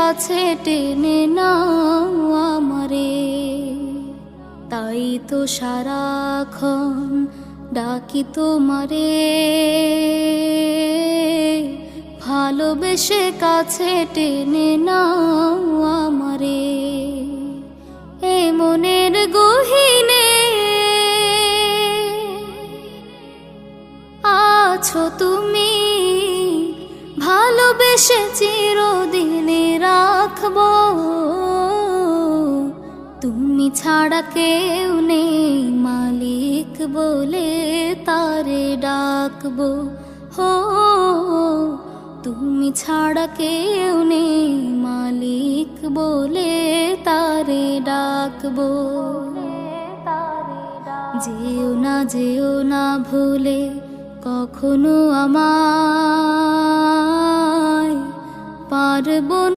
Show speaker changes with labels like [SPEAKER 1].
[SPEAKER 1] কাছে টেনে নাও আমারে। তাই তো সারাক্ষণ ডাকি তোমারে, ভালোবেসে কাছে টেনে নাও আমারে। এ মনের গহীনে আছো তুমি, ভালোবেসে চিরদিনে রাখবো। তুমি ছাড়া কেউ নেই মালিক বলে তারে ডাকবো। হো তুমি ছাড়া কেউ নেই মালিক বলে তারে ডাকবো। যেও না ভুলে কখনো আমায়, পারবো